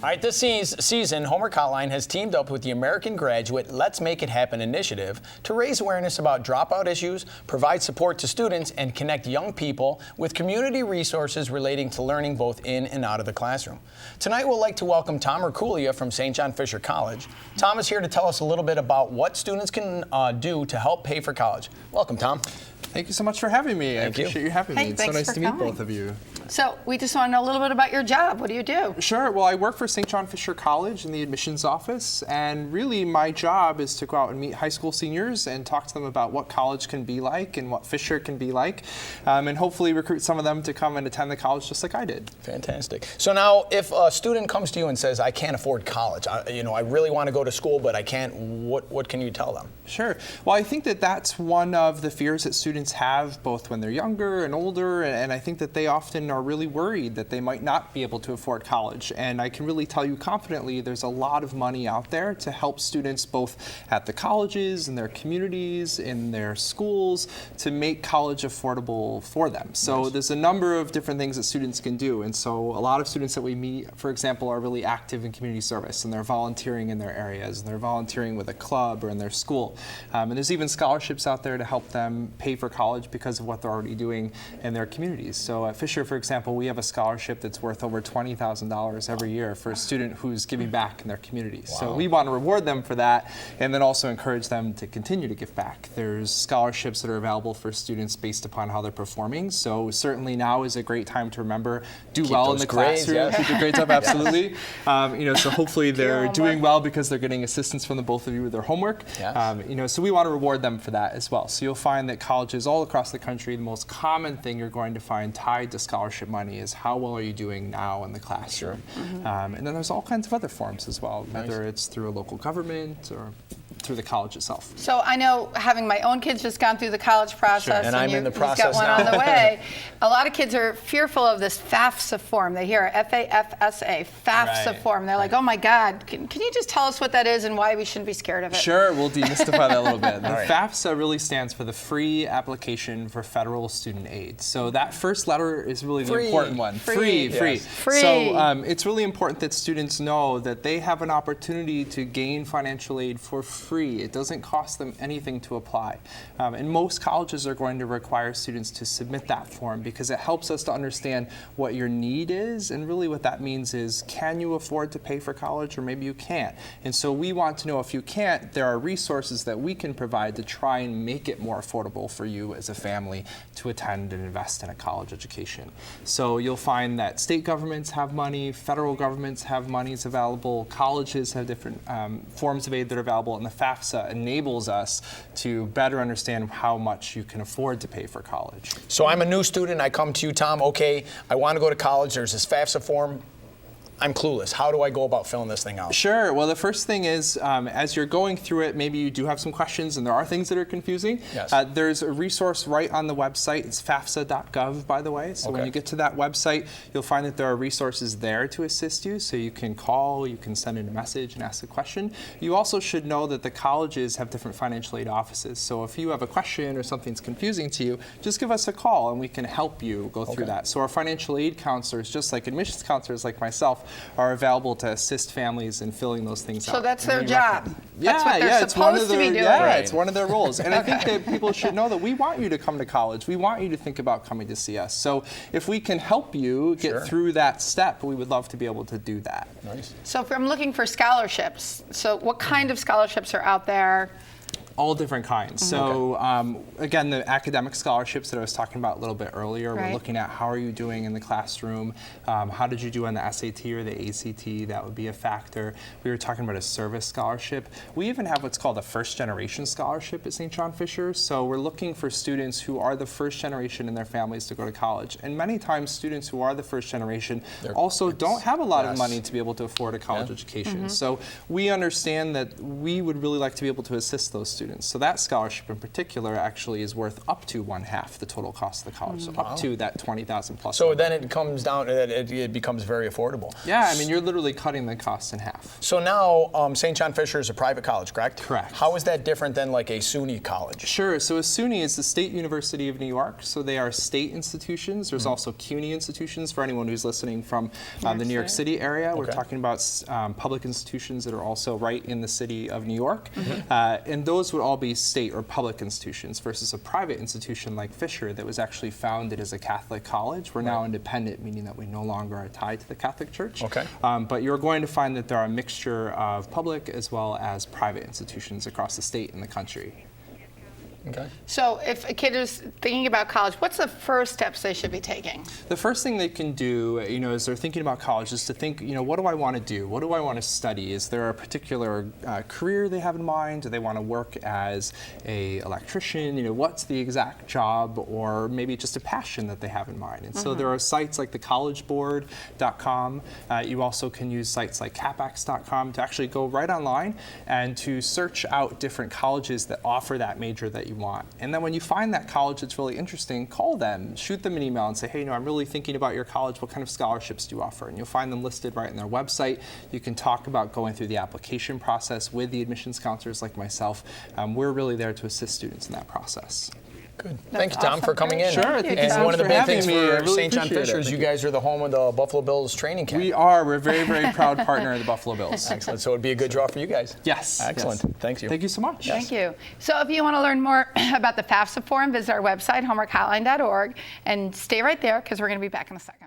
All right, this season, Homework Hotline has teamed up with the American Graduate Let's Make It Happen initiative to raise awareness about dropout issues, provide support to students, and connect young people with community resources relating to learning both in and out of the classroom. Tonight, we'd like to welcome Tom Merculia from St. John Fisher College. Tom is here to tell us a little bit about what students can do to help pay for college. Welcome, Tom. Thank you so much for having me. I appreciate you having me. It's so nice to meet both of you. So we just want to know a little bit about your job. What do you do? Sure. Well, I work for St. John Fisher College in the admissions office, and really my job is to go out and meet high school seniors and talk to them about what college can be like and what Fisher can be like, and hopefully recruit some of them to come and attend the college just like I did. Fantastic. So now, if a student comes to you and says, I can't afford college, I really want to go to school, but I can't, what can you tell them? Sure. Well, I think that that's one of the fears that students have, both when they're younger and older, and I think that they often are really worried that they might not be able to afford college. And I can really tell you confidently there's a lot of money out there to help students both at the colleges, in their communities, in their schools, to make college affordable for them. So there's a number of different things that students can do. And so a lot of students that we meet, for example, are really active in community service, and they're volunteering in their areas, and they're volunteering with a club or in their school. And there's even scholarships out there to help them pay for college because of what they're already doing in their communities. So at Fisher, for example, we have a scholarship that's worth over $20,000 every year for a student who's giving back in their community. Wow. So we want to reward them for that and then also encourage them to continue to give back. There's scholarships that are available for students based upon how they're performing. So certainly now is a great time to remember, do well in the classroom, keep your grades up, absolutely. So hopefully they're doing well because they're getting assistance from the both of you with their homework. Yes. So we want to reward them for that as well. So you'll find that colleges all across the country, the most common thing you're going to find tied to scholarship money is how well are you doing now in the classroom. Sure. And then there's all kinds of other forms as well, whether it's through a local government or through the college itself. So I know, having my own kids just gone through the college process, and I'm in the process got one now. on the way. A lot of kids are fearful of this FAFSA form. They hear FAFSA, FAFSA form. They're like, oh my God, can you just tell us what that is and why we shouldn't be scared of it? Sure, we'll demystify that a little bit. The FAFSA really stands for the Free Application for Federal Student Aid. So that first letter is really the important one. Free. Yes. Free. So it's really important that students know that they have an opportunity to gain financial aid for free. It doesn't cost them anything to apply. And most colleges are going to require students to submit that form because it helps us to understand what your need is, and really what that means is, can you afford to pay for college, or maybe you can't? And so we want to know, if you can't, there are resources that we can provide to try and make it more affordable for you as a family to attend and invest in a college education. So you'll find that state governments have money, federal governments have monies available, colleges have different forms of aid that are available, and the FAFSA enables us to better understand how much you can afford to pay for college. So I'm a new student. I come to you, Tom. Okay, I want to go to college. There's this FAFSA form. I'm clueless. How do I go about filling this thing out? Sure. Well, the first thing is, as you're going through it, maybe you do have some questions, and there are things that are confusing. Yes. There's a resource right on the website. It's FAFSA.gov, by the way. So when you get to that website, you'll find that there are resources there to assist you. So you can call, you can send in a message and ask a question. You also should know that the colleges have different financial aid offices. So if you have a question or something's confusing to you, just give us a call, and we can help you go through that. So our financial aid counselors, just like admissions counselors like myself, are available to assist families in filling those things out. So that's their job. That's what they're supposed to be doing. Yeah, it's one of their roles. And I think that people should know that we want you to come to college. We want you to think about coming to see us. So if we can help you get through that step, we would love to be able to do that. Nice. So if I'm looking for scholarships, so what kind of scholarships are out there? All different kinds. So again, the academic scholarships that I was talking about a little bit earlier, we're looking at how are you doing in the classroom, how did you do on the SAT or the ACT, that would be a factor. We were talking about a service scholarship. We even have what's called a first generation scholarship at St. John Fisher. So we're looking for students who are the first generation in their families to go to college. And many times students who are the first generation also don't have a lot of money to be able to afford a college education. So we understand that we would really like to be able to assist those students. students. So that scholarship in particular actually is worth up to one-half the total cost of the college, so up to that $20,000 plus. So then it comes down, it becomes very affordable. Yeah, I mean, you're literally cutting the cost in half. So now St. John Fisher is a private college, correct? Correct. How is that different than like a SUNY college? Sure. So a SUNY is the State University of New York. So they are state institutions. There's also CUNY institutions for anyone who's listening from the New York City area. We're talking about public institutions that are also right in the city of New York. And those would all be state or public institutions versus a private institution like Fisher that was actually founded as a Catholic college. We're now independent, meaning that we no longer are tied to the Catholic Church. Okay. But you're going to find that there are a mixture of public as well as private institutions across the state and the country. Okay. So if a kid is thinking about college, what's the first steps they should be taking? The first thing they can do, as they're thinking about college, is to think, what do I want to do? What do I want to study? Is there a particular career they have in mind? Do they want to work as an electrician? What's the exact job, or maybe just a passion that they have in mind? And so there are sites like thecollegeboard.com. You also can use sites like capax.com to actually go right online and to search out different colleges that offer that major that you want. And then when you find that college that's really interesting, call them, shoot them an email and say, hey, I'm really thinking about your college. What kind of scholarships do you offer? And you'll find them listed right on their website. You can talk about going through the application process with the admissions counselors like myself. We're really there to assist students in that process. Good. Thank you, Tom, for coming in. Sure. Thank you And so one of the much big for things having me. I for really St. John appreciate Fisher it. is you Thank you. guys are the home of the Buffalo Bills training camp. We are. We're a very, very proud partner of the Buffalo Bills. Excellent. So it'd be a good draw for you guys. Yes. Excellent. Yes. Thank you. Thank you so much. Thank you. So if you want to learn more about the FAFSA Forum, visit our website, homeworkhotline.org, and stay right there because we're going to be back in a second.